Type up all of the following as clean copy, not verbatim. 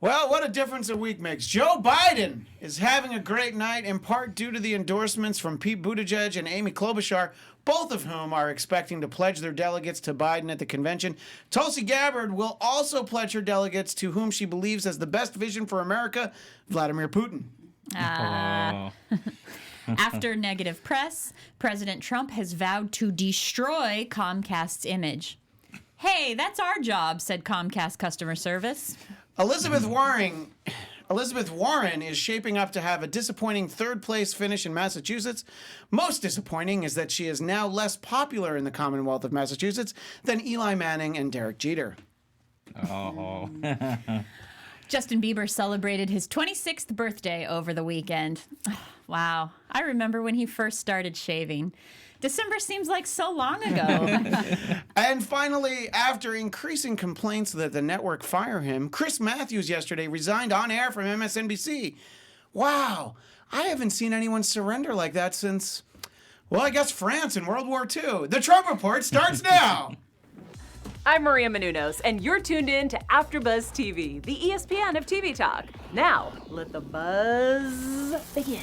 Well, what a difference a week makes. Joe Biden is having a great night, in part due to the endorsements from Pete Buttigieg and Amy Klobuchar, both of whom are expecting to pledge their delegates to Biden at the convention. Tulsi Gabbard will also pledge her delegates to whom she believes has the best vision for America, Vladimir Putin. After negative press, President Trump has vowed to destroy Comcast's image. Hey, that's our job, said Comcast customer service. Elizabeth Warren is shaping up to have a disappointing third-place finish in Massachusetts. Most disappointing is that she is now less popular in the Commonwealth of Massachusetts than Eli Manning and Derek Jeter. Oh. Justin Bieber celebrated his 26th birthday over the weekend. Wow. I remember when he first started shaving. December seems like so long ago. And finally, after increasing complaints that the network fire him, Chris Matthews yesterday resigned on air from MSNBC. Wow, I haven't seen anyone surrender like that since, well, I guess France in World War II. The Trump Report starts now. I'm Maria Menounos, and you're tuned in to AfterBuzz TV, the ESPN of TV talk. Now, let the buzz begin.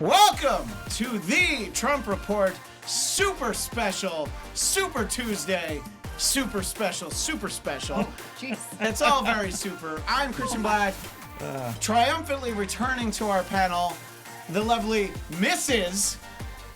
Welcome to the Trump Report Super Special, Super Tuesday, Super Special, Super Special. Jeez. It's all very super. I'm Christian Black, triumphantly returning to our panel, the lovely Mrs.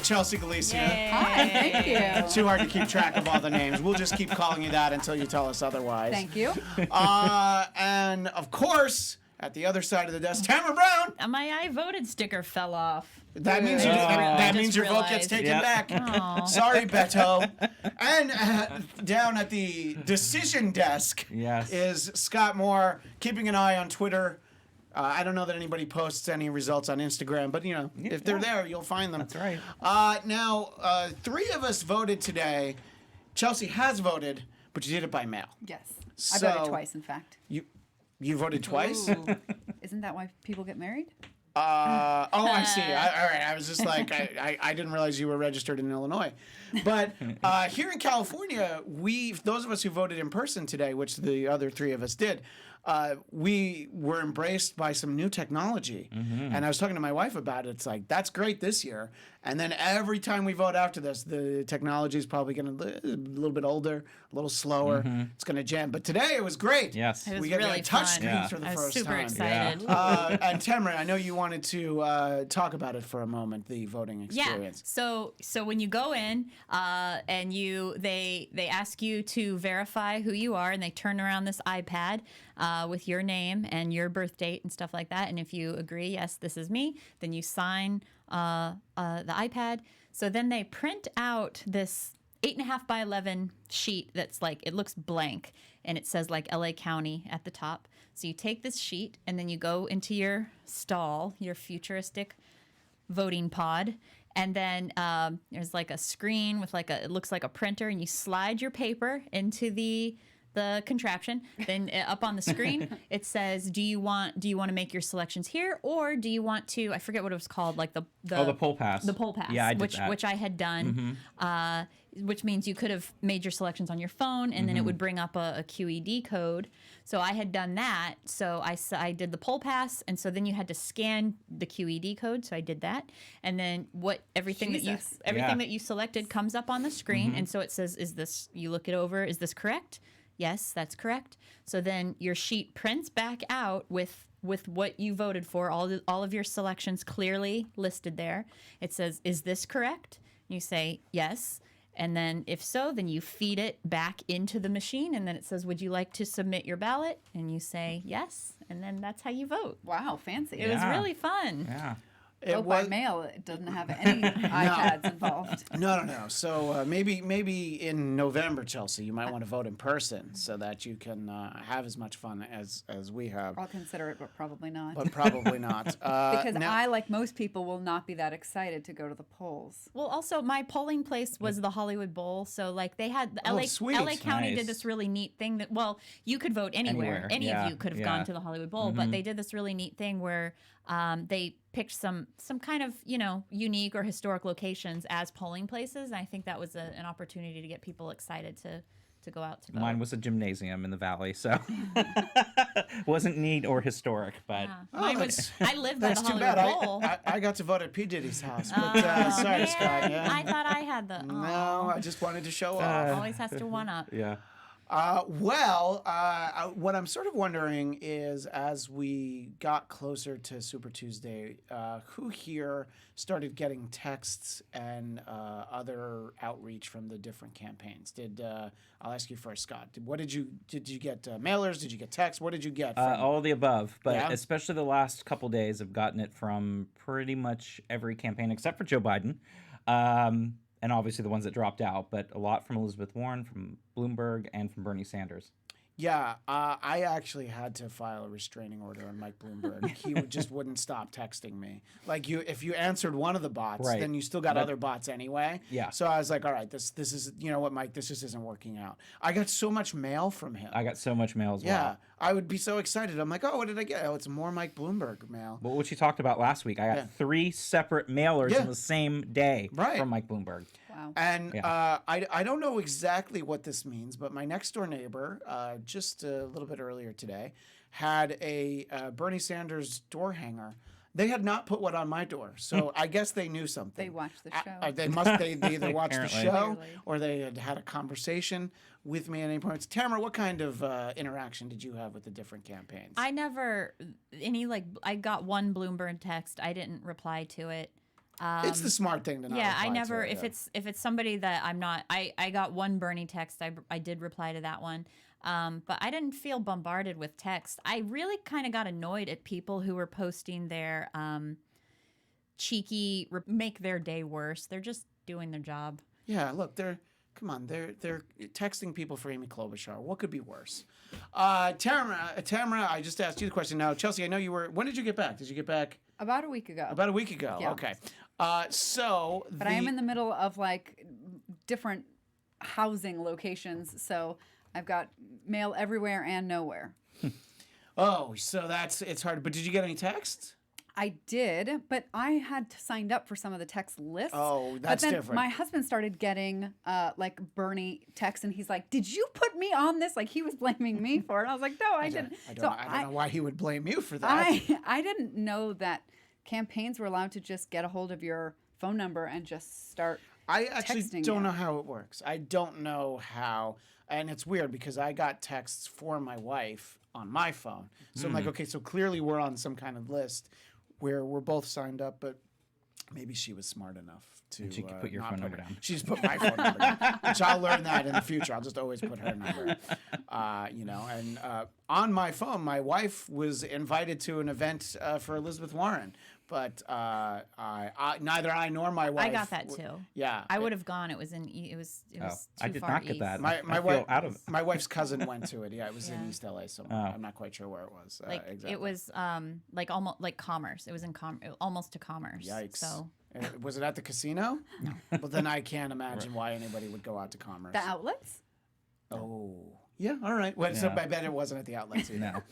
Chelsea Galicia. Hi, thank you. Too hard to keep track of all the names. We'll just keep calling you that until you tell us otherwise. Thank you. And of course, at the other side of the desk, Tamara Brown. My I voted sticker fell off. That means your vote gets taken back. Aw. Sorry, Beto. And down at the decision desk is Scott Moore, keeping an eye on Twitter. I don't know that anybody posts any results on Instagram, but if they're there, you'll find them. That's right. Now, three of us voted today. Chelsea has voted, but you did it by mail. Yes. I So- voted twice, in fact. You voted twice? Ooh. Isn't that why people get married? I see. All right. I was just like, I didn't realize you were registered in Illinois. But here in California, those of us who voted in person today, which the other three of us did, we were embraced by some new technology. Mm-hmm. And I was talking to my wife about it. It's like, that's great this year. And then every time we vote after this, the technology is probably going to be a little bit older, a little slower. Mm-hmm. It's going to jam. But today it was great. Yes. It was We got really a touch fun. screen Yeah. for the I was first super time. excited. And Tamara, I know you wanted to talk about it for a moment, the voting experience. Yeah. So when you go in and they ask you to verify who you are, and they turn around this iPad with your name and your birth date and stuff like that. And if you agree, yes, this is me, then you sign the iPad. So then they print out this 8.5 by 11 sheet that's like, it looks blank, and it says like LA County at the top. So you take this sheet and then you go into your stall, your futuristic voting pod, and then there's like a screen with it looks like a printer, and you slide your paper into the contraption. Then up on the screen it says, do you want to make your selections here, or do you want to, I forget what it was called, like the poll pass. The poll pass. Yeah, I did that. Which I had done. Which means you could have made your selections on your phone, and then it would bring up a QED code. So I had done that. So I did the poll pass, and so then you had to scan the QED code. So I did that, and then everything that you selected comes up on the screen, and so it says, you look it over, is this correct? Yes, that's correct. So then your sheet prints back out with what you voted for, all of your selections clearly listed there. It says, is this correct? You say yes. And then if so, then you feed it back into the machine, and then it says, would you like to submit your ballot? And you say yes, and then that's how you vote. Wow, fancy. It was really fun. Yeah. Vote by mail. It doesn't have any iPads involved. No. So maybe in November, Chelsea, you might want to vote in person so that you can have as much fun as we have. I'll consider it, but probably not. But probably not. Because I, like most people, will not be that excited to go to the polls. Well, also my polling place was the Hollywood Bowl, so like they had Oh, LA sweet. County Nice. did this really neat thing that, well, you could vote anywhere. Any Yeah, of you could have yeah. gone to the Hollywood Bowl, but they did this really neat thing where they picked some kind of unique or historic locations as polling places. And I think that was an opportunity to get people excited to to go out to vote. Mine was a gymnasium in the valley, so wasn't neat or historic, but Mine was. I lived by the That's too Hollywood bad. Bowl. I got to vote at P. Diddy's house. But Oh, sorry, man. Scott. Yeah. I thought I had the. No, I just wanted to show off. Always has to one up. yeah. What I'm sort of wondering is, as we got closer to Super Tuesday, who here started getting texts and other outreach from the different campaigns? I'll ask you first, Scott. Did you get mailers? Did you get texts? What did you get? From, All of the above, but Yeah? especially the last couple days, I've gotten it from pretty much every campaign except for Joe Biden. And obviously the ones that dropped out, but a lot from Elizabeth Warren, from Bloomberg, and from Bernie Sanders. Yeah, I actually had to file a restraining order on Mike Bloomberg. He just wouldn't stop texting me. Like if you answered one of the bots, Right. then you still got other bots anyway. Yeah. So I was like, all right, this is, you know what, Mike, this just isn't working out. I got so much mail from him. I got so much mail as Yeah, well. I would be so excited. I'm like, oh, what did I get? Oh, it's more Mike Bloomberg mail. But what you talked about last week, I got 3 separate mailers Yeah. on the same day Right. from Mike Bloomberg. Wow. And Yeah. I don't know exactly what this means, but my next door neighbor, just a little bit earlier today, had a Bernie Sanders door hanger. They had not put one on my door, so I guess they knew something. They watched the show. They either watched the Apparently. show Clearly. or they had a conversation with me at any point. Tamara, what kind of interaction did you have with the different campaigns? I never I got one Bloomberg text. I didn't reply to it. It's the smart thing to not. Yeah, I reply never. to it, If it's somebody that I'm not, I got one Bernie text. I did reply to that one, but I didn't feel bombarded with text. I really kind of got annoyed at people who were posting their cheeky make their day worse. They're just doing their job. Yeah, look, they're texting people for Amy Klobuchar. What could be worse? Tamara, I just asked you the question. Now, Chelsea, I know you were. When did you get back? Did you get back About a week ago. about a week ago? Yeah. Okay. But I am in the middle of like different housing locations, so I've got mail everywhere and nowhere. Oh, so it's hard. But did you get any texts? I did, but I had signed up for some of the text lists. Oh, but that's then different. My husband started getting like Bernie texts, and he's like, "Did you put me on this?" Like he was blaming me for it. I was like, "No, I didn't." I don't know why he would blame you for that. I didn't know that campaigns were allowed to just get a hold of your phone number and just start. I actually texting don't you. know how it works. I don't know how, and it's weird because I got texts for my wife on my phone. So I'm like, okay, so clearly we're on some kind of list where we're both signed up, but maybe she was smart enough to She could put your not phone put number it- down. She's put my phone number down, which I'll learn that in the future. I'll just always put her number. And on my phone, my wife was invited to an event for Elizabeth Warren, but neither I nor my wife. I got that too. Yeah, I would have gone. It was it was too I did far not get east. that. My I feel wife, out of it. my wife's cousin went to it. Yeah, it was in Yeah. East LA somewhere. I'm not quite sure where it was. Like exactly. it was like almost like Commerce. It was in almost to Commerce. Yikes. So Was it at the casino? No. Well, then I can't imagine why anybody would go out to Commerce. The outlets? Oh, yeah. All right. Well, so Yeah. I bet it wasn't at the outlets either. No.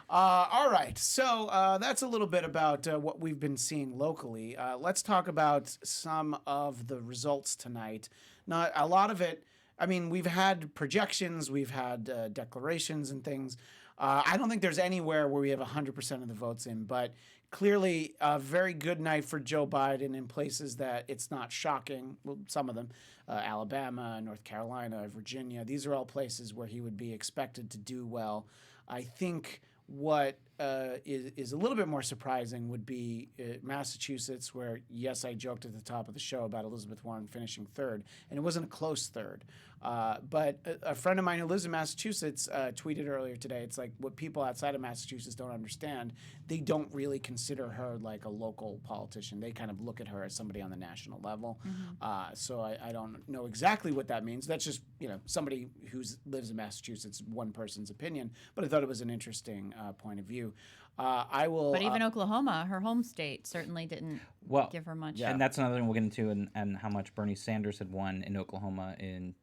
All right. So that's a little bit about what we've been seeing locally. Let's talk about some of the results tonight. Not a lot of it. I mean, we've had projections, we've had declarations and things. I don't think there's anywhere where we have 100% of the votes in, but clearly a very good night for Joe Biden in places that it's not shocking. Well, some of them, Alabama, North Carolina, Virginia. These are all places where he would be expected to do well. I think what is a little bit more surprising would be Massachusetts, where, yes, I joked at the top of the show about Elizabeth Warren finishing third, and it wasn't a close third. But a friend of mine who lives in Massachusetts tweeted earlier today, it's like what people outside of Massachusetts don't understand, they don't really consider her like a local politician. They kind of look at her as somebody on the national level. So I don't know exactly what that means. That's just, somebody who lives in Massachusetts, one person's opinion. But I thought it was an interesting point of view. I will. But even Oklahoma, her home state, certainly didn't give her much. And that's another thing we'll get into, and how much Bernie Sanders had won in Oklahoma in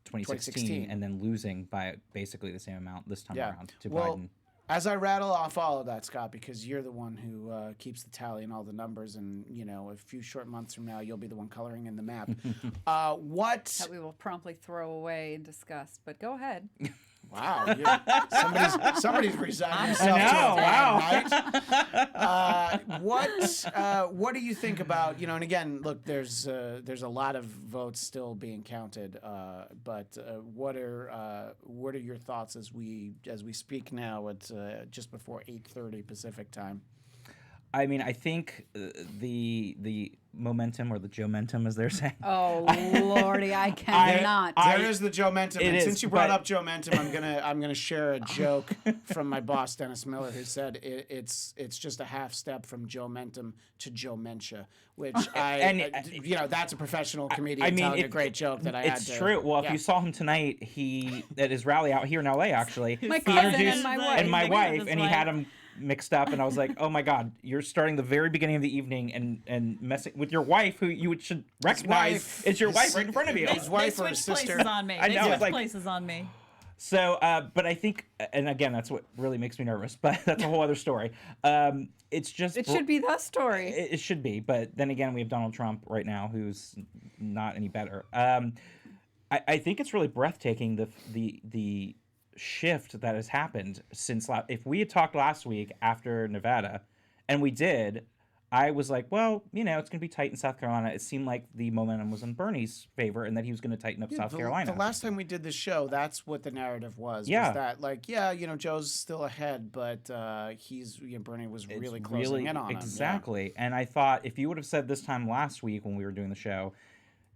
2016, and then losing by basically the same amount this time around to Biden. As I rattle off all of that, Scott, because you're the one who keeps the tally and all the numbers, and a few short months from now, you'll be the one coloring in the map. What? That we will promptly throw away in disgust. But go ahead. Wow, somebody's resigned himself to a bad night. What do you think about and again, look, there's a lot of votes still being counted, but what are your thoughts as we speak now at just before 8:30 Pacific time? I mean, I think the momentum, or the Joe-mentum, as they're saying. Oh Lordy, I cannot. There is the Joe-mentum, and since you brought but- up Joe-mentum, I'm gonna share a joke from my boss Dennis Miller, who said it's just a half step from Joe-mentum to Joe-mentia, which that's a professional comedian telling a great joke that I had to. It's true. Well, if you saw him tonight, he at his rally out here in LA, actually, My he cousin introduced and my wife. and he had him mixed up, and I was like, oh my God, you're starting the very beginning of the evening and messing with your wife, who you should recognize is your wife right in front of you. His wife or They his switched sister. places on me. I know, They it's like- switched places on me. So, but I think, and again, that's what really makes me nervous, but that's a whole other story. It's just... It should be the story. It should be, but then again, we have Donald Trump right now, who's not any better. I think it's really breathtaking, the shift that has happened since if we had talked last week after Nevada, and we did, I was like, well, it's going to be tight in South Carolina. It seemed like the momentum was in Bernie's favor, and that he was going to tighten up South Carolina. The last time we did this show, that's what the narrative was. Yeah. Was that Joe's still ahead, but Bernie was really closing in on him. Exactly. And I thought if you would have said this time last week when we were doing the show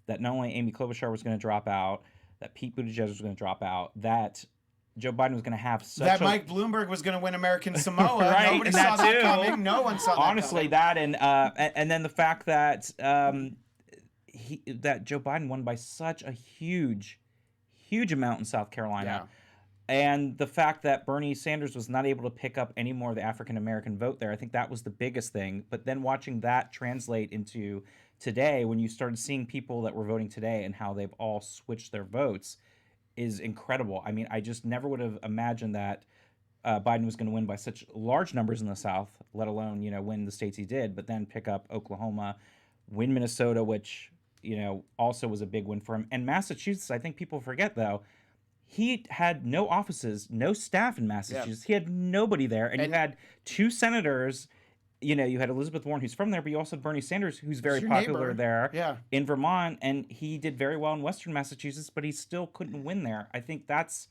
that not only Amy Klobuchar was going to drop out, that Pete Buttigieg was going to drop out, that Joe Biden was going to have such Mike Bloomberg was going to win American Samoa. Right, Nobody and saw that that too. coming. No one saw that honestly coming. that and then the fact that that Joe Biden won by such a huge amount in South Carolina. And the fact that Bernie Sanders was not able to pick up any more of the African American vote there, I think that was the biggest thing. But then watching that translate into today, when you started seeing people that were voting today and how they've all switched their votes, is incredible. I mean, I just never would have imagined that Biden was going to win by such large numbers in the South, let alone, win the states he did, but then pick up Oklahoma, win Minnesota, which, also was a big win for him. And Massachusetts, I think people forget, though, he had no offices, no staff in Massachusetts. He had nobody there. And you had two senators. You had Elizabeth Warren, who's from there, but you also had Bernie Sanders, who's very popular there in Vermont, and he did very well in Western Massachusetts, but he still couldn't win there. I think that's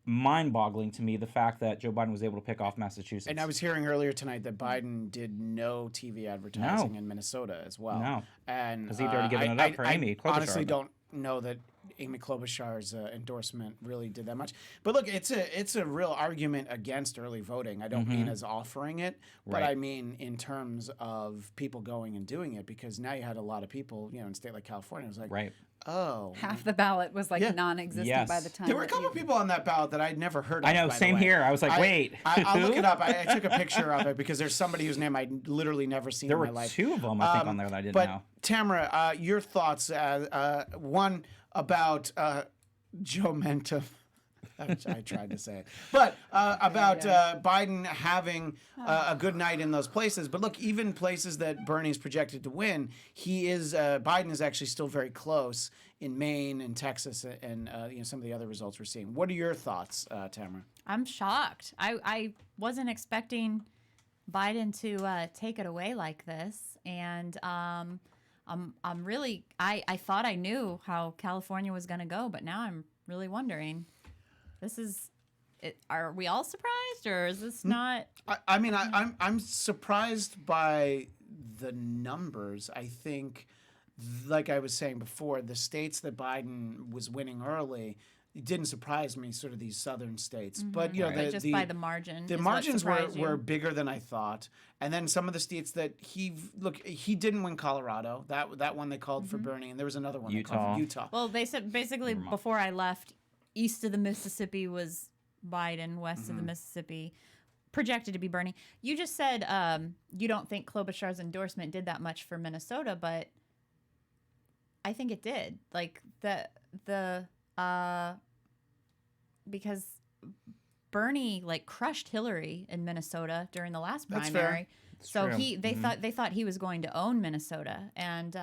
mind-boggling to me, the fact that Joe Biden was able to pick off Massachusetts. And I was hearing earlier tonight that Biden did no TV advertising in Minnesota as well. No, and because he'd already given it up for Amy Klobuchar. I honestly don't know that Amy Klobuchar's endorsement really did that much. But look, it's a real argument against early voting. I don't mean as offering it, but I mean in terms of people going and doing it, because now you had a lot of people, in a state like California, it was like, oh. Half the ballot was non-existent by the time. There were a couple of people on that ballot that I'd never heard of. I know, by the same way. here. I was like, wait. I'll look it up. I took a picture of it because there's somebody whose name I'd literally never seen in my life. There were two of them, I think, on there that I didn't know. Tamara, your thoughts, one about Joe-mentum. I tried to say it. But about Biden having a good night in those places. But look, even places that Bernie's projected to win, Biden is actually still very close in Maine and Texas and some of the other results we're seeing. What are your thoughts, Tamara? I'm shocked. I wasn't expecting Biden to take it away like this. And I'm really, I thought I knew how California was going to go, but now I'm really wondering. This is, are we all surprised, or is this not? I mean, I'm surprised by the numbers. I think, like I was saying before, the states that Biden was winning early, it didn't surprise me, sort of these southern states. But just by the margin. The margins were bigger than I thought. And then some of the states that he didn't win Colorado. That one they called for Bernie, and there was another one they called for Utah. Well, they said basically before I left, east of the Mississippi was Biden, west of the Mississippi projected to be Bernie. You just said you don't think Klobuchar's endorsement did that much for Minnesota, but I think it did. Like the because Bernie like crushed Hillary in Minnesota during the last That's primary. fair. So true. they thought he was going to own Minnesota, and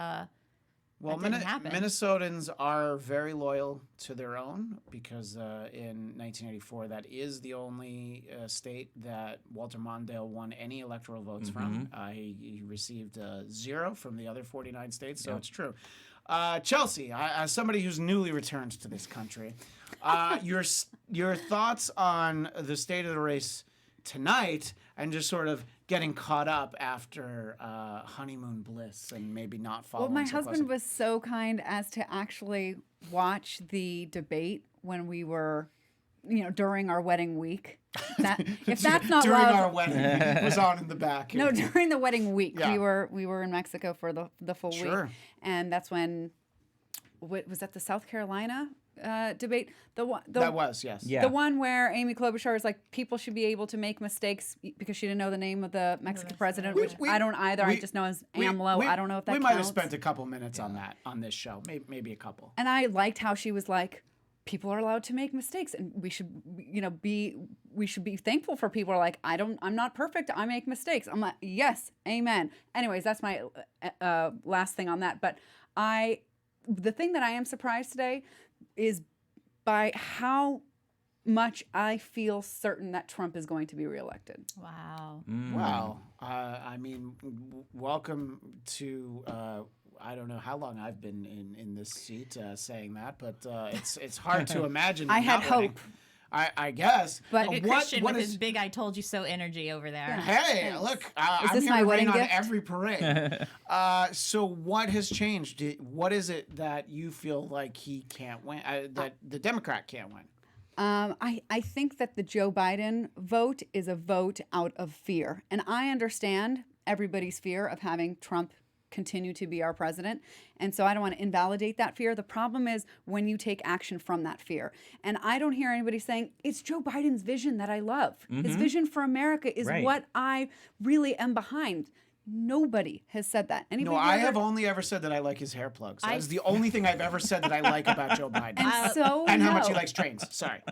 Well, that didn't happen. Minnesotans are very loyal to their own because in 1984, that is the only state that Walter Mondale won any electoral votes from. He received 0 from the other 49 states, so it's true. Chelsea, as somebody who's newly returned to this country, your thoughts on the state of the race tonight and just sort of getting caught up after honeymoon bliss and maybe not following. Well, my so husband closely. was so kind as to actually watch the debate when we were, during our wedding week. That if that's not during love, our wedding, it was on in the back. no, during the wedding week, Yeah. we were in Mexico for the full Sure. week, and that's when, was that the South Carolina debate? That was, yes. Yeah. The one where Amy Klobuchar is like, people should be able to make mistakes because she didn't know the name of the Mexican president, which I don't either. I just know as AMLO. I don't know if that we counts. might have spent a couple minutes on that on this show, maybe a couple. And I liked how she was like, people are allowed to make mistakes, and we should, we should be thankful for people who are like, I'm not perfect. I make mistakes. I'm like, yes, amen. Anyways, that's my last thing on that. But the thing that I am surprised today is by how much I feel certain that Trump is going to be reelected. Wow. Wow. I mean, welcome to. I don't know how long I've been in this seat saying that, but it's hard to imagine. I had not winning. hope. I guess. But Look at Christian with his big "I told you so" energy over there. Hey, look! I'm this here my to wedding rain on gift? every parade. So what has changed? What is it that you feel like he can't win? That the Democrat can't win? I think that the Joe Biden vote is a vote out of fear. And I understand everybody's fear of having Trump continue to be our president. And so I don't want to invalidate that fear. The problem is when you take action from that fear. And I don't hear anybody saying, it's Joe Biden's vision that I love. His vision for America is what I really am behind. Nobody has said that. Anybody No, I ever? have only ever said that I like his hair plugs. That's the only thing I've ever said that I like about Joe Biden. And so and how no. much he likes trains. Sorry.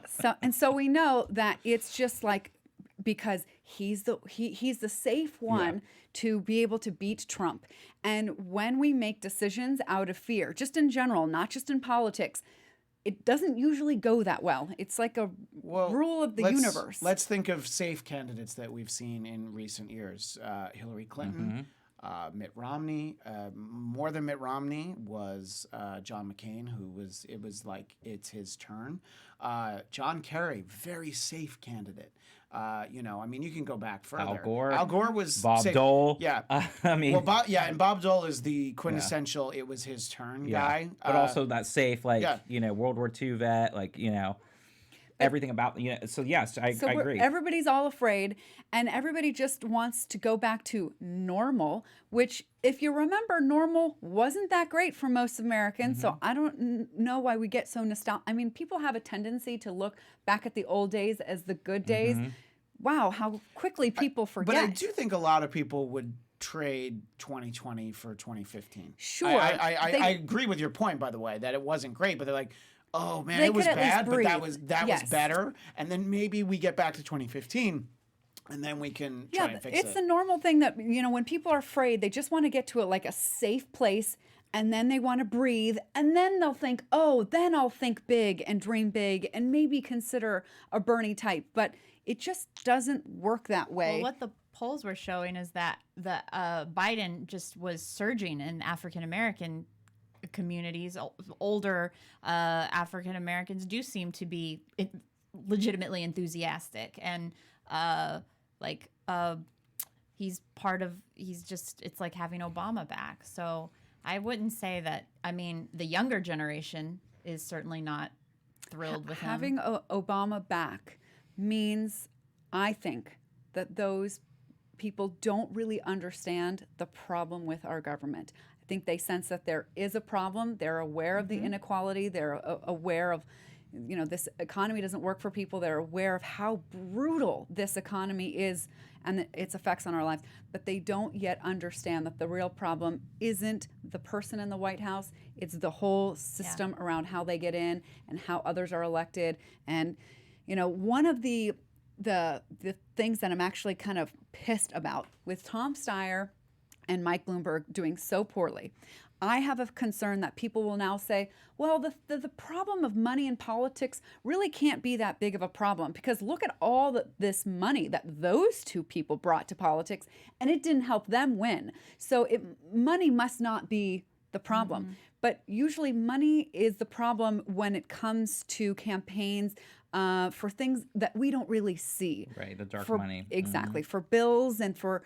So we know that it's just like, because he's the safe one to be able to beat Trump. And when we make decisions out of fear, just in general, not just in politics, it doesn't usually go that well. It's like a rule of the universe. Let's think of safe candidates that we've seen in recent years. Hillary Clinton, Mitt Romney. More than Mitt Romney was John McCain, it was like it's his turn. John Kerry, very safe candidate. I mean, you can go back further. Al Gore was Bob safe. Dole. Yeah. I mean, Well, and Bob Dole is the quintessential it was his turn guy. but also that safe, World War II vet, everything about, so yes, I agree. Everybody's all afraid, and everybody just wants to go back to normal, which, if you remember, normal wasn't that great for most Americans. So I don't know why we get so nostalgic. I mean, people have a tendency to look back at the old days as the good days. Wow, how quickly people forget. But I do think a lot of people would trade 2020 for 2015. Sure. I agree with your point, by the way, that it wasn't great, but they're like, oh man, They it was could at least bad, but that breathe. was better. And then maybe we get back to 2015 and then we can try and fix it. It's the normal thing that, when people are afraid, they just want to get to a safe place, and then they want to breathe, and then they'll think, oh, then I'll think big and dream big and maybe consider a Bernie type. But it just doesn't work that way. Well, what the polls were showing is that the Biden just was surging in African American communities. Older African Americans do seem to be legitimately enthusiastic, and it's like having Obama back. So I wouldn't say that. I mean, the younger generation is certainly not thrilled with him. Having Obama back means, I think, that those people don't really understand the problem with our government. I think they sense that there is a problem. They're aware of the inequality. They're aware of, this economy doesn't work for people. They're aware of how brutal this economy is and its effects on our lives. But they don't yet understand that the real problem isn't the person in the White House. It's the whole system around how they get in and how others are elected. And, one of the the things that I'm actually kind of pissed about with Tom Steyer and Mike Bloomberg doing so poorly. I have a concern that people will now say, well, the problem of money in politics really can't be that big of a problem, because look at all this money that those two people brought to politics, and it didn't help them win. So money must not be the problem. But usually money is the problem when it comes to campaigns for things that we don't really see. Right, the dark money. Exactly. For bills and for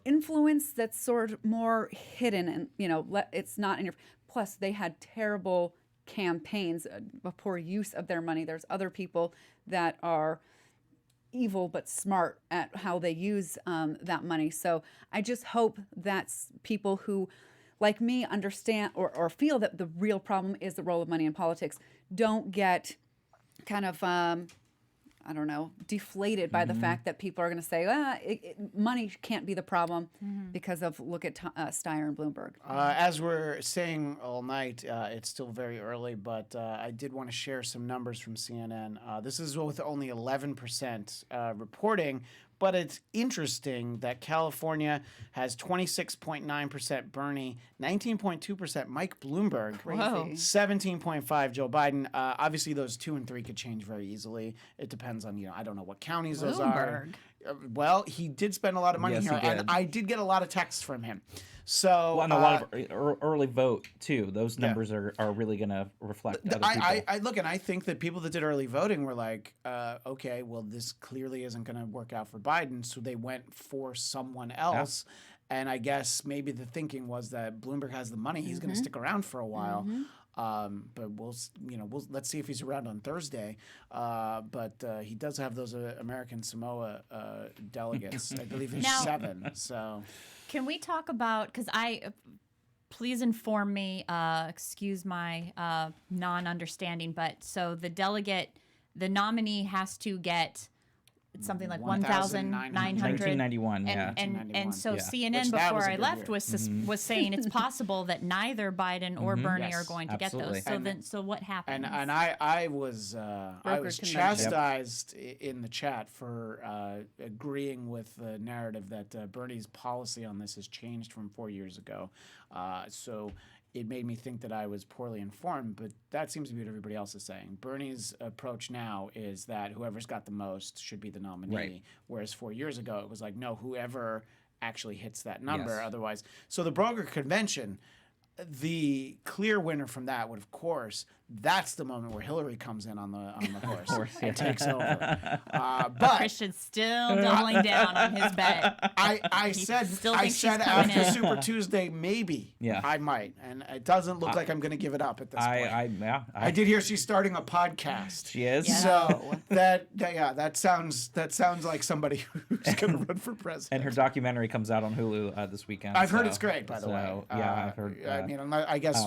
influence that's sort of more hidden, and it's not in your. Plus, they had terrible campaigns, a poor use of their money. There's other people that are evil but smart at how they use that money. So I just hope that people who, like me, understand or feel that the real problem is the role of money in politics don't get kind of, deflated by the fact that people are going to say, money can't be the problem because of, look at Steyer and Bloomberg. As we're saying all night, it's still very early, but I did want to share some numbers from CNN. This is with only 11% reporting, but it's interesting that California has 26.9% Bernie, 19.2% Mike Bloomberg, Crazy. 17.5% Joe Biden. Obviously, those 2 and 3 could change very easily. It depends on, I don't know what counties those are. Well, he did spend a lot of money Yes, here, he did. and I did get a lot of texts from him. So, and a lot of early vote too. Those numbers are really going to reflect other people. I look, and I think that people that did early voting were like, okay, well, this clearly isn't going to work out for Biden, so they went for someone else. Yeah. And I guess maybe the thinking was that Bloomberg has the money; he's going to stick around for a while. But let's see if he's around on Thursday. But he does have those American Samoa delegates. I believe there's 7. So. Can we talk about, because please inform me, excuse my non-understanding, but so the nominee has to get something like 1,900. 1991, And so CNN, Which that was before a I good left, year. was saying it's possible that neither Biden or Bernie Yes, are going to absolutely. get those. So what happens? And I was convention. chastised in the chat for agreeing with the narrative that Bernie's policy on this has changed from 4 years ago. So it made me think that I was poorly informed, but that seems to be what everybody else is saying. Bernie's approach now is that whoever's got the most should be the nominee, Right. whereas 4 years ago it was like, no, whoever actually hits that number. Yes. Otherwise, so the broker convention, the clear winner from that would, of course, that's the moment where Hillary comes in on the horse and takes over. But Christian's still doubling down on his bet. I said still thinks she's coming after in. Super Tuesday maybe I might, and it doesn't look like I'm going to give it up at this point. I did hear she's starting a podcast. She is. Yeah. So that sounds like somebody who's going to run for president. And her documentary comes out on Hulu this weekend. I've heard it's great, by the way. Yeah, I've heard. I mean, I guess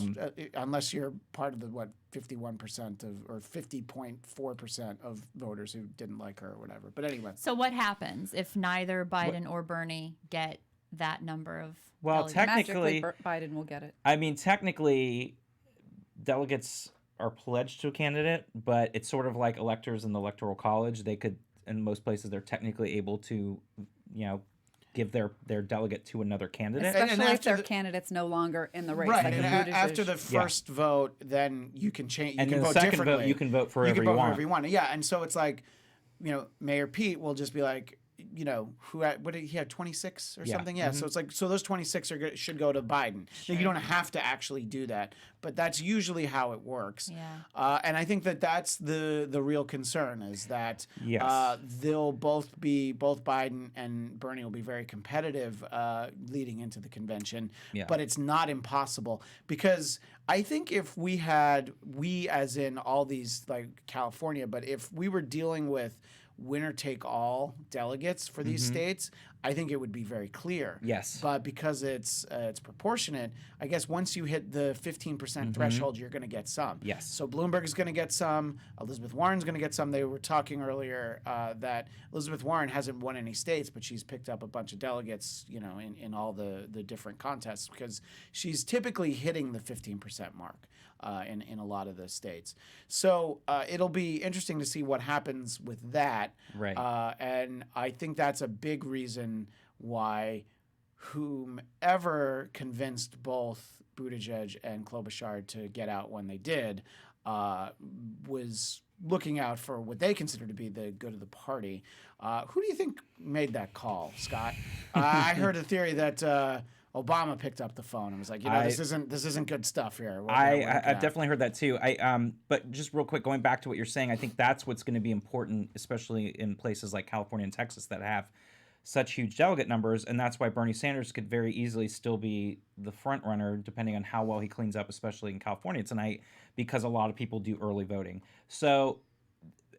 unless you're part of the 51% or 50.4% of voters who didn't like her or whatever. But anyway. So what happens if neither Biden or Bernie get that number of Well, delegates? technically, Biden will get it. I mean, technically, delegates are pledged to a candidate, but it's sort of like electors in the Electoral College. They could, in most places, they're technically able to, give their delegate to another candidate. Especially if their candidate's no longer in the race. Right, like and a Buttigieg. after the first vote, then you can change. You And can then the vote second differently. vote, you can vote for You whoever can vote you want. whoever you want. Yeah, and so it's like, Mayor Pete will just be like, what did he have 26 or something? Yeah. So it's like, so those 26 should go to Biden. Now, you don't have to actually do that, but that's usually how it works. Yeah. And I think that that's the real concern is that Yes. they'll both Biden and Bernie will be very competitive leading into the convention. Yeah. But it's not impossible because I think if we as in all these like California, but if we were dealing with winner take all delegates for these states, I think it would be very clear. Yes. But because it's proportionate, I guess once you hit the 15% threshold, you're going to get some. Yes. So Bloomberg is going to get some. Elizabeth Warren's going to get some. They were talking earlier that Elizabeth Warren hasn't won any states, but she's picked up a bunch of delegates, in all the different contests because she's typically hitting the 15% mark in a lot of the states. So it'll be interesting to see what happens with that. Right. And I think that's a big reason why whomever convinced both Buttigieg and Klobuchar to get out when they did was looking out for what they consider to be the good of the party. Who do you think made that call, Scott? I heard a theory that Obama picked up the phone and was like, this isn't good stuff here. I've definitely heard that too. But just real quick, going back to what you're saying, I think that's what's going to be important, especially in places like California and Texas that have such huge delegate numbers, and that's why Bernie Sanders could very easily still be the front runner, depending on how well he cleans up, especially in California tonight, because a lot of people do early voting. So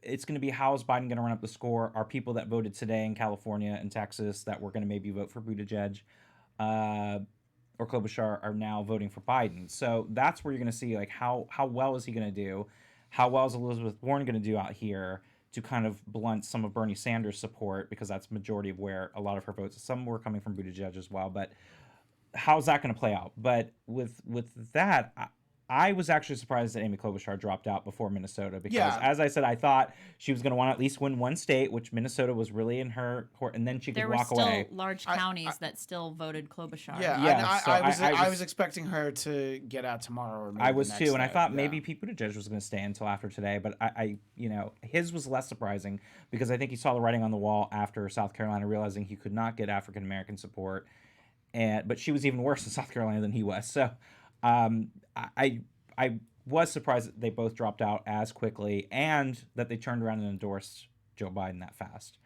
it's going to be, how is Biden going to run up the score? Are people that voted today in California and Texas that were going to maybe vote for Buttigieg or Klobuchar are now voting for Biden? So that's where you're going to see, like, how well is he going to do? How well is Elizabeth Warren going to do out here to kind of blunt some of Bernie Sanders' support, because that's majority of where a lot of her votes, some were coming from Buttigieg as well, but how's that going to play out? But with that, I was actually surprised that Amy Klobuchar dropped out before Minnesota because, as I said, I thought she was going to want to at least win one state, which Minnesota was really in her court, and then she could walk away. There were still large counties that still voted Klobuchar. I was expecting her to get out tomorrow. Or maybe I was the too, next and I day. thought maybe Pete Buttigieg was going to stay until after today, but his was less surprising because I think he saw the writing on the wall after South Carolina, realizing he could not get African American support, but she was even worse in South Carolina than he was. So I was surprised that they both dropped out as quickly and that they turned around and endorsed Joe Biden that fast.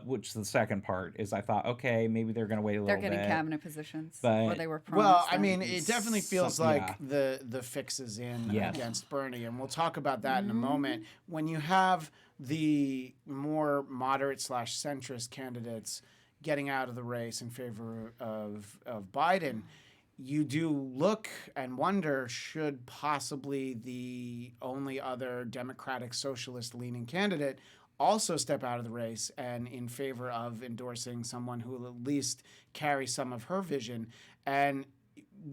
Which the second part is, I thought, okay, maybe they're going to wait a little bit. They're getting cabinet positions, but, or they were promised. Well, I them. mean, it definitely feels like the fix is in against Bernie, and we'll talk about that in a moment. When you have the more moderate / centrist candidates getting out of the race in favor of Biden, you do look and wonder, should possibly the only other Democratic socialist leaning candidate also step out of the race and in favor of endorsing someone who will at least carry some of her vision. And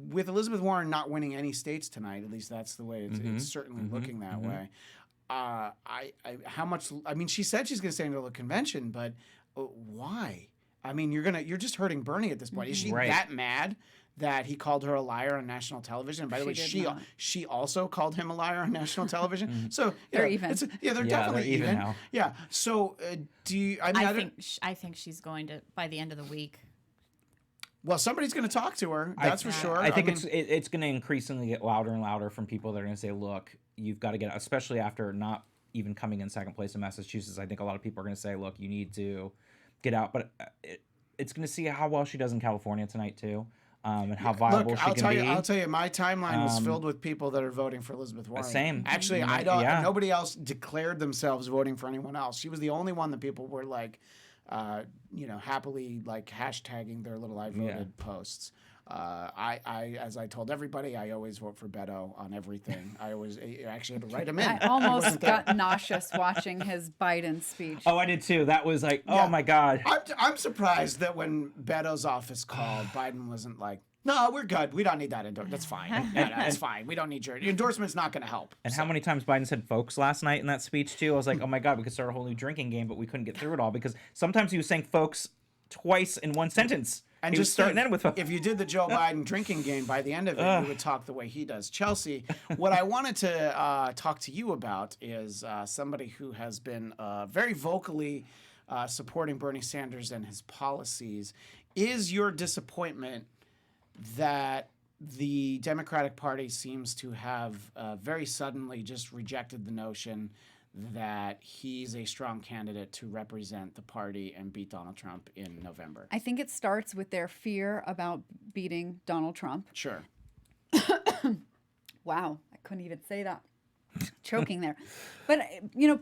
with Elizabeth Warren not winning any states tonight, at least that's the way it's certainly looking that way. She said she's going to stay until the convention, but why? I mean, you're just hurting Bernie at this point. Is she that mad that he called her a liar on national television? And by the way, she also called him a liar on national television. So they're even. They're definitely even now. Yeah. So do you? I think she's going to, by the end of the week. Well, somebody's going to talk to her. That's for sure. I think it's going to increasingly get louder and louder from people that are going to say, "Look, you've got to get," especially after not even coming in second place in Massachusetts. I think a lot of people are going to say, "Look, you need to get out." But it's going to see how well she does in California tonight too. And how viable she can be. I'll tell you, my timeline was filled with people that are voting for Elizabeth Warren. Same. Actually, nobody else declared themselves voting for anyone else. She was the only one that people were like, happily like hashtagging their little "I voted" posts. As I told everybody, I always vote for Beto on everything. I actually had to write him in. I almost got nauseous watching his Biden speech. Oh, I did too. That was like, oh my God. I'm surprised that when Beto's office called, Biden wasn't like, "No, we're good. We don't need that endorsement. That's fine. That's fine. We don't need your endorsement's not going to help." And how many times Biden said "folks" last night in that speech too? I was like, oh my God, we could start a whole new drinking game, but we couldn't get through it all because sometimes he was saying "folks" twice in one sentence. And he was starting in with if you did the Joe Biden drinking game, by the end of it, you would talk the way he does. Chelsea, what I wanted to talk to you about is somebody who has been very vocally supporting Bernie Sanders and his policies. Is your disappointment that the Democratic Party seems to have very suddenly just rejected the notion that he's a strong candidate to represent the party and beat Donald Trump in November? I think it starts with their fear about beating Donald Trump. Sure. Wow, I couldn't even say that. Choking there. But,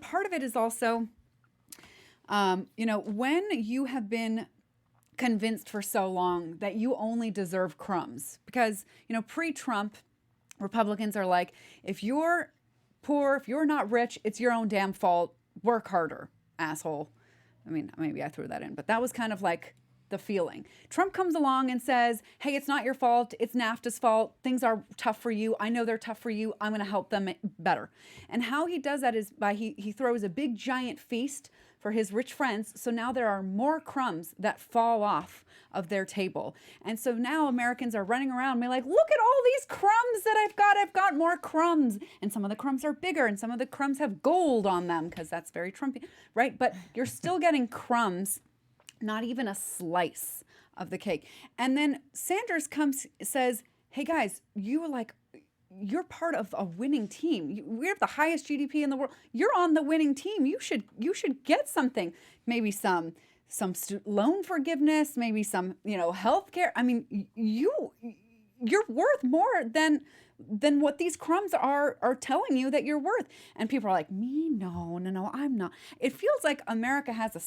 part of it is also When you have been convinced for so long that you only deserve crumbs, because, pre-Trump, Republicans are like, if you're poor, if you're not rich, it's your own damn fault. Work harder, asshole. I mean, maybe I threw that in, but that was kind of like the feeling. Trump comes along and says, hey, it's not your fault. It's NAFTA's fault. Things are tough for you. I know they're tough for you. I'm going to help them better. And how he does that is by he throws a big giant feast for his rich friends. So now there are more crumbs that fall off of their table. And so now Americans are running around and be like, look at all these crumbs that I've got. I've got more crumbs. And some of the crumbs are bigger and some of the crumbs have gold on them because that's very Trumpy, right? But you're still getting crumbs, not even a slice of the cake. And then Sanders says, hey guys, you're part of a winning team. We have the highest GDP in the world. You're on the winning team. You should get something, maybe some loan forgiveness, maybe some, health care. I mean, you're worth more than what these crumbs are telling you that you're worth. And people are like, me? No, I'm not. It feels like America has a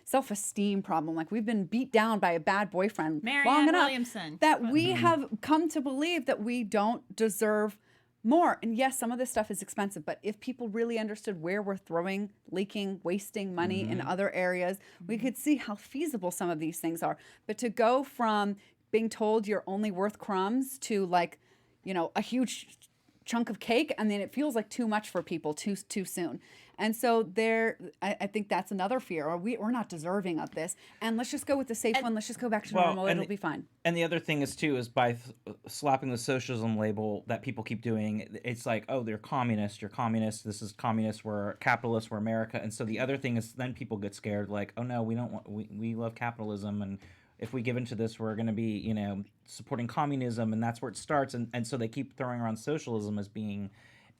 self-esteem problem. Like we've been beat down by a bad boyfriend long enough Williamson. that we have come to believe that we don't deserve more. And yes, some of this stuff is expensive, but if people really understood where we're throwing, leaking, wasting money in other areas, we could see how feasible some of these things are. But to go from being told you're only worth crumbs to a huge chunk of cake, and then it feels like too much for people too soon. And so I think that's another fear. Or we're not deserving of this. And let's just go with the safe one. Let's just go back to normal. It'll be fine. And the other thing is by slapping the socialism label that people keep doing, it's like, oh, they're communist. You're communist. This is communist. We're capitalist. We're America. And so the other thing is then people get scared. Like, oh no, we love capitalism, and if we give into this, we're going to be, supporting communism, and that's where it starts. And so they keep throwing around socialism as being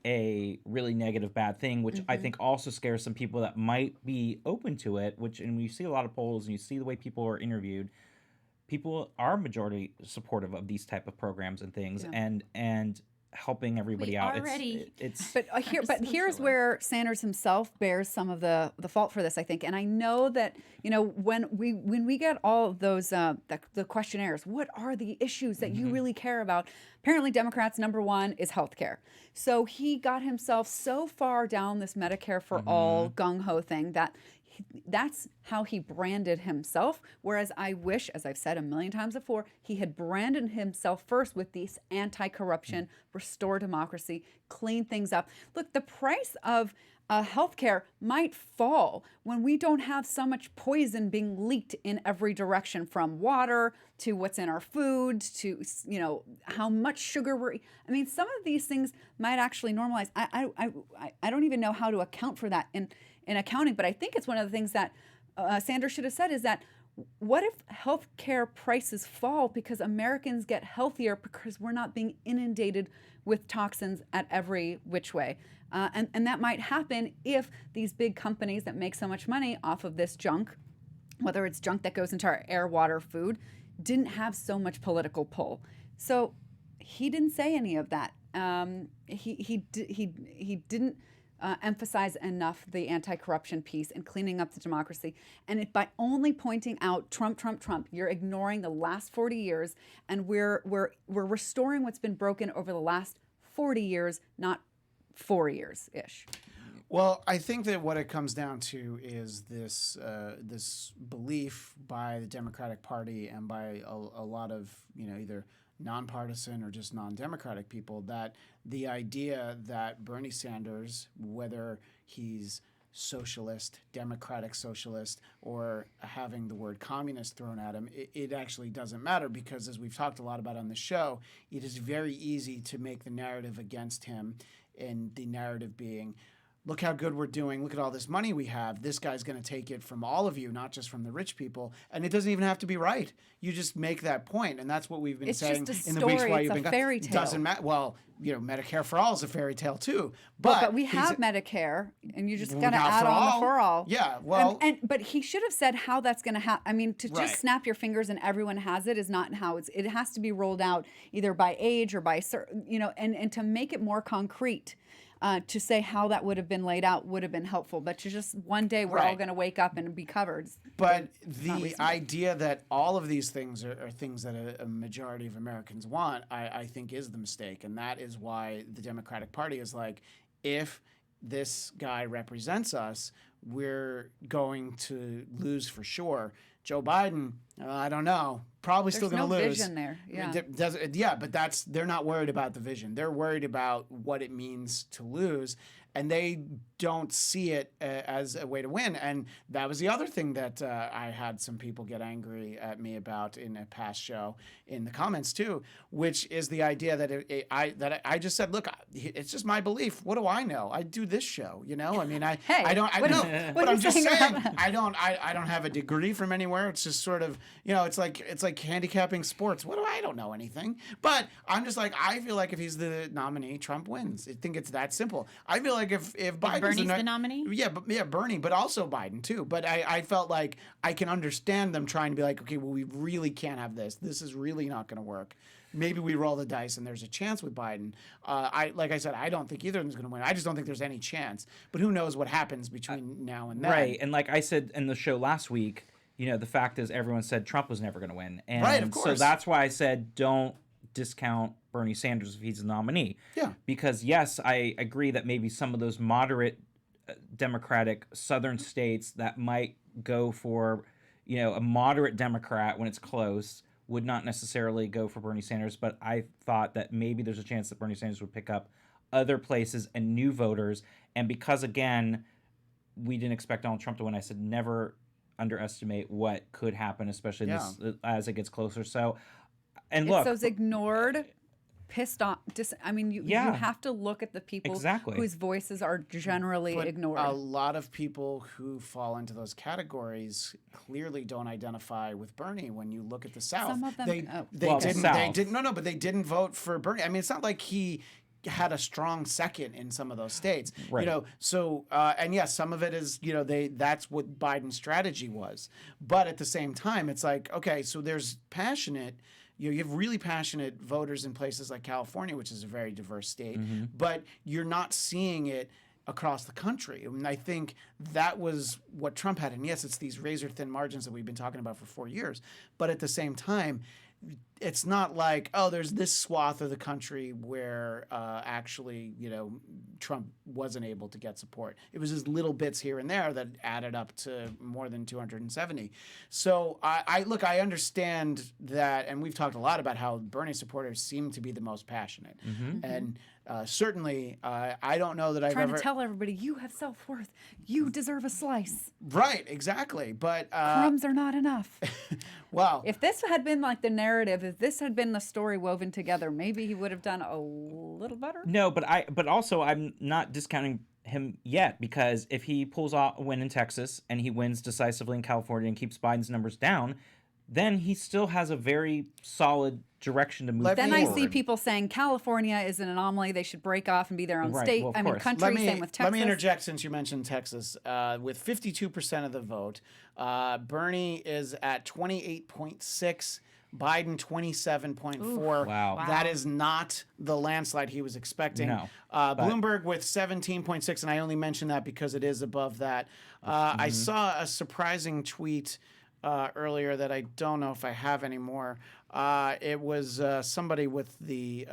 a really negative, bad thing, which I think also scares some people that might be open to it, and you see a lot of polls and you see the way people are interviewed, people are majority supportive of these type of programs and things, and helping everybody out. Here's where Sanders himself bears some of the fault for this, I think. And I know that when we get all of those the questionnaires, what are the issues that you really care about? Apparently, Democrats' number one is healthcare. So he got himself so far down this Medicare for all gung ho thing that that's how he branded himself. Whereas I wish, as I've said a million times before, he had branded himself first with these anti-corruption, restore democracy, clean things up. Look, the price of healthcare might fall when we don't have so much poison being leaked in every direction, from water to what's in our food to how much sugar we're. I mean, some of these things might actually normalize. I don't even know how to account for that in accounting, but I think it's one of the things that Sanders should have said is that what if healthcare prices fall because Americans get healthier because we're not being inundated with toxins at every which way? And that might happen if these big companies that make so much money off of this junk, whether it's junk that goes into our air, water, food, didn't have so much political pull. So he didn't say any of that. He didn't emphasize enough the anti-corruption piece and cleaning up the democracy. And by only pointing out Trump, you're ignoring the last 40 years, and we're restoring what's been broken over the last 40 years, not 4 years-ish. Well, I think that what it comes down to is this belief by the Democratic Party and by a lot of either nonpartisan or just non-democratic people, that the idea that Bernie Sanders, whether he's socialist, democratic socialist, or having the word communist thrown at him, it actually doesn't matter, because as we've talked a lot about on the show, it is very easy to make the narrative against him, and the narrative being, look how good we're doing. Look at all this money we have. This guy's going to take it from all of you, not just from the rich people. And it doesn't even have to be right. You just make that point, and that's what we've been saying in the weeks while you've been gone. It's just a fairy tale. Doesn't matter. Well, Medicare for all is a fairy tale too. But we have Medicare, and you just got to add on the for all. Yeah. Well, but he should have said how that's going to happen. I mean, to just snap your fingers and everyone has it is not how it has to be rolled out either by age or by and to make it more concrete. to say how that would have been laid out would have been helpful. But to just one day we're all Right. going to wake up and be covered. But not the reasonable. idea that all of these things are things that a majority of Americans want, I think is the mistake. And that is why the Democratic Party is like, if this guy represents us, we're going to lose for sure. Joe Biden, I don't know, probably There's still going to no lose. vision there. Yeah. Yeah, but they're not worried about the vision. They're worried about what it means to lose, and they don't see it as a way to win. And that was the other thing that I had some people get angry at me about in a past show in the comments too, which is the idea that I just said, look, it's just my belief. What do I know? I do this show, you know. I mean, I know, what but are I'm you just saying saying, about that? I don't have a degree from anywhere. It's just sort of, you know, it's like handicapping sports. What do I don't know anything? But I'm just like, I feel like if he's the nominee, Trump wins. I think it's that simple. I feel like if Biden's Bernie's the nominee? yeah, Bernie, but also Biden too. But I felt like I can understand them trying to be like, okay, well, we really can't have this. This is really not going to work. Maybe we roll the dice and there's a chance with Biden. Like I said, I don't think either of them is going to win. I just don't think there's any chance. But who knows what happens between now and then? Right, and like I said in the show last week, you know, the fact is everyone said Trump was never going to win, and Right, of so course. that's why I said don't discount Bernie Sanders if he's the nominee. Yeah. Because yes, I agree that maybe some of those moderate Democratic Southern states that might go for, you know, a moderate Democrat when it's close would not necessarily go for Bernie Sanders. But I thought that maybe there's a chance that Bernie Sanders would pick up other places and new voters. And because, again, we didn't expect Donald Trump to win, I said never underestimate what could happen, especially in this, as it gets closer. So, and look, It's those ignored, pissed off. I mean, you have to look at the people Exactly. whose voices are generally But ignored. a lot of people who fall into those categories clearly don't identify with Bernie. When you look at the South, Some of them- they oh. Well, didn't. South. They didn't. No, but they didn't vote for Bernie. I mean, it's not like he had a strong second in some of those states. Right. You know, so and yes, some of it is, you know, that's what Biden's strategy was. But at the same time, it's like, okay, so there's passionate. You have really passionate voters in places like California, which is a very diverse state, but you're not seeing it across the country. I mean, I think that was what Trump had. And yes, it's these razor thin margins that we've been talking about for 4 years. But at the same time, it's not like, oh, there's this swath of the country where actually, you know, Trump wasn't able to get support. It was just little bits here and there that added up to more than 270. So I understand that, and we've talked a lot about how Bernie supporters seem to be the most passionate. And certainly, I don't know that I've Trying ever... to tell everybody, you have self-worth. You deserve a slice. Right, exactly. But, Crumbs are not enough. well... If this had been like the narrative, if this had been the story woven together, maybe he would have done a little better. no, but also I'm not discounting him yet, because if he pulls off a win in Texas and he wins decisively in California and keeps Biden's numbers down, then he still has a very solid direction to move Let Then me- I forward. see people saying California is an anomaly. They should break off and be their own Right, state. well, of I mean, course. country. Same with Texas. Let me interject since you mentioned Texas. With 52% of the vote, Bernie is at 28.6. Biden 27.4. Wow. That is not the landslide he was expecting. No, Bloomberg with 17.6, and I only mention that because it is above that. I saw a surprising tweet earlier that I don't know if I have anymore. It was somebody with the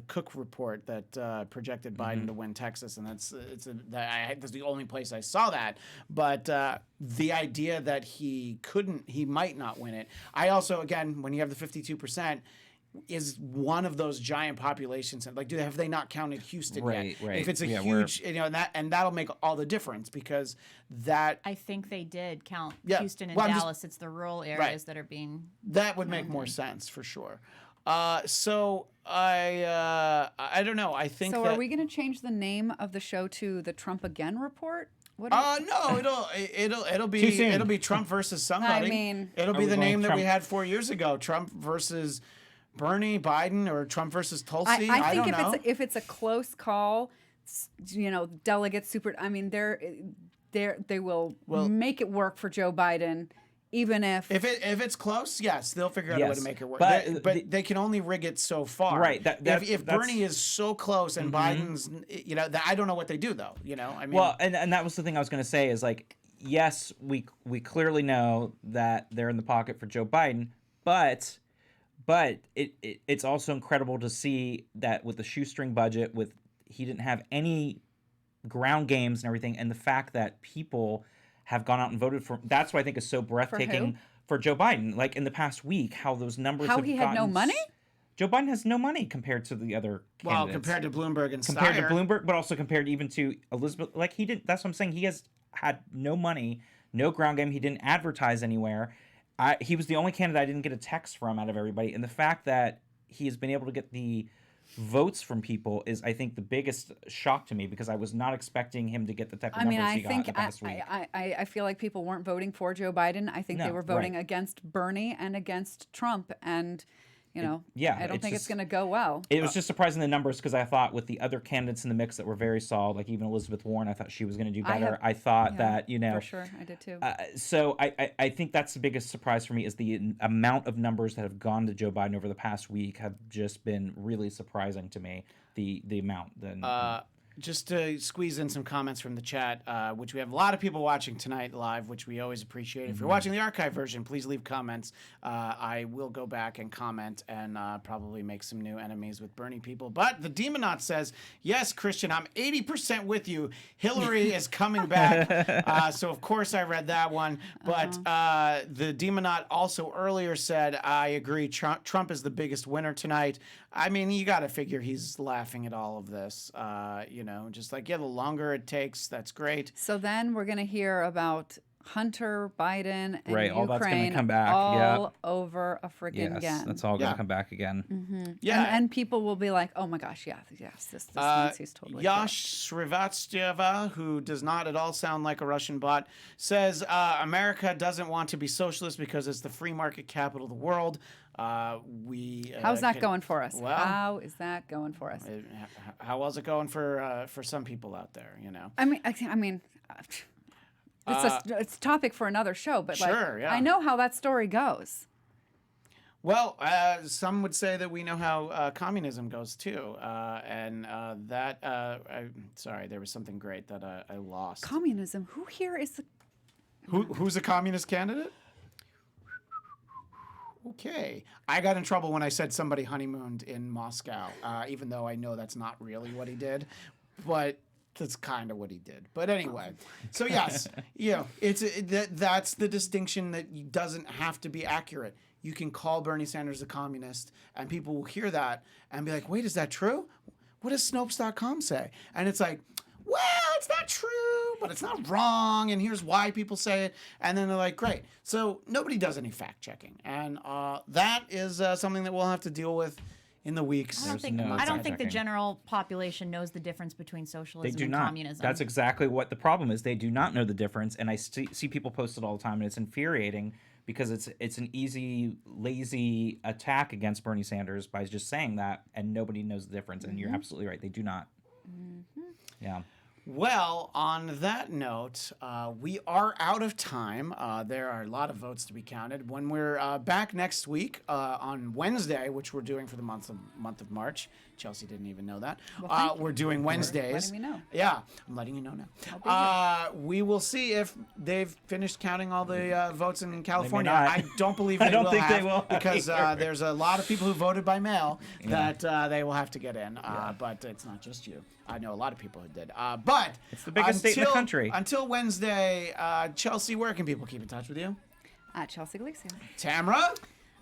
Cook report that projected Biden to win Texas, and that's the only place I saw that. But the idea that he might not win it. I also, again, when you have the 52%. Is one of those giant populations, like, have they not counted Houston Right, yet? right. If it's a Yeah, huge, you know, and that'll make all the difference, because that I think they did count Yeah. Houston and Well, I'm just- Dallas. It's the rural areas that are being. that would make more sense for sure. So I don't know. I think So that are we going to change the name of the show to the Trump Again Report? What? no, it'll Too soon. be Trump versus somebody. I mean- it'll Are be we the going name that we Trump- had 4 years ago. Trump versus Bernie, Biden, or Trump versus Tulsi. I think don't know. if it's a close call, you know, delegates super. I mean, they will make it work for Joe Biden even if it's close, yes, they'll figure out a way Yes. to make it work. But They can only rig it so far. Right, If that's- Bernie is so close and Biden's, I don't know what they do though. I mean, Well, and that was the thing I was going to say is like, yes, we clearly know that they're in the pocket for Joe Biden, but it's also incredible to see that with the shoestring budget, he didn't have any ground games and everything, and the fact that people have gone out and voted for, that's what I think is so breathtaking for Joe Biden. Like in the past week, how those numbers how have he had no money. Joe Biden has no money compared to the other candidates. well, compared to Bloomberg and compared Steyer. to Bloomberg, but also compared even to Elizabeth. Like he didn't. That's what I'm saying. He has had no money, no ground game. He didn't advertise anywhere. He was the only candidate I didn't get a text from out of everybody. And the fact that he has been able to get the votes from people is, I think, the biggest shock to me, because I was not expecting him to get the type of numbers he got in the past week. I feel like people weren't voting for Joe Biden. I think they were voting against Bernie and against Trump, and I don't think it's going to go well. It was just surprising the numbers, because I thought with the other candidates in the mix that were very solid, like even Elizabeth Warren, I thought she was going to do better. I thought that, for sure, I did too. So I think that's the biggest surprise for me, is the amount of numbers that have gone to Joe Biden over the past week have just been really surprising to me. The amount. Just to squeeze in some comments from the chat, which we have a lot of people watching tonight live, which we always appreciate. If you're watching the archive version, please leave comments. I will go back and comment and probably make some new enemies with Bernie people. But the Demonaut says, yes, Christian, I'm 80% with you. Hillary is coming back. So, of course, I read that one. But the Demonaut also earlier said, I agree, Trump is the biggest winner tonight. I mean, you got to figure he's laughing at all of this, just like, the longer it takes, that's great. So then we're going to hear about Hunter Biden and Right, all Ukraine that's gonna come back, all over a freaking yes, again. that's all going to come back again. Yeah. And people will be like, oh my gosh, yes, this means he's totally Yash Srivatsyeva, who does not at all sound like a Russian bot, says America doesn't want to be socialist because it's the free market capital of the world. How's that going for us? Well, how is that going for us? How well is it going for some people out there? I mean, it's a topic for another show, but Sure, yeah. I know how that story goes. Well, some would say that we know how communism goes too, sorry, there was something great that I lost. Communism. Who here is the? Who's a communist candidate? Okay. I got in trouble when I said somebody honeymooned in Moscow, even though I know that's not really what he did, but that's kind of what he did. But anyway, so yes, that's the distinction that doesn't have to be accurate. You can call Bernie Sanders a communist, and people will hear that and be like, wait, is that true? What does Snopes.com say? And it's like, well, it's not true, but it's not wrong, and here's why people say it. And then they're like, great. So nobody does any fact checking, and that is something that we'll have to deal with in the weeks. I don't think the general population knows the difference between socialism and communism. That's exactly what the problem is. They do not know the difference, and I see people post it all the time, and it's infuriating because it's an easy, lazy attack against Bernie Sanders by just saying that, and nobody knows the difference. And you're absolutely right. They do not. Yeah. Well, on that note, we are out of time. There are a lot of votes to be counted. When we're back next week on Wednesday, which we're doing for the month of March, Chelsea didn't even know that. We're doing Wednesdays. Letting me know. Yeah, I'm letting you know now. We will see if they've finished counting all the votes in California. not. I don't believe they I don't will think have, they will because either. there's a lot of people who voted by mail that they will have to get in. But it's not just you. I know a lot of people who did. But it's the biggest state in the country. Until Wednesday, Chelsea, where can people keep in touch with you? At Chelsea Galicia. Tamra?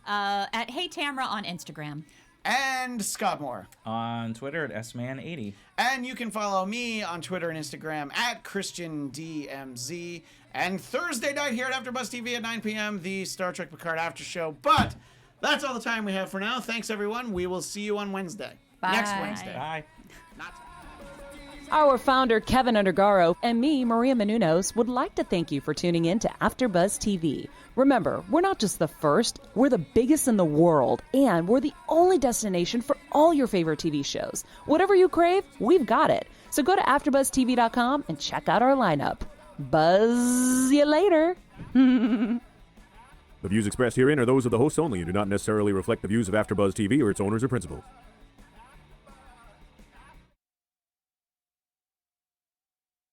At Hey Tamra on Instagram. And Scott Moore. On Twitter at SMan80. And you can follow me on Twitter and Instagram at ChristianDMZ. And Thursday night here at AfterBuzz TV at 9 p.m., the Star Trek Picard After Show. But that's all the time we have for now. Thanks, everyone. We will see you on Wednesday. Bye. Next Wednesday. Bye. Our founder, Keven Undergaro, and me, Maria Menounos, would like to thank you for tuning in to AfterBuzz TV. Remember, we're not just the first, we're the biggest in the world, and we're the only destination for all your favorite TV shows. Whatever you crave, we've got it. So go to AfterBuzzTV.com and check out our lineup. Buzz you later. The views expressed herein are those of the hosts only and do not necessarily reflect the views of AfterBuzz TV or its owners or principals.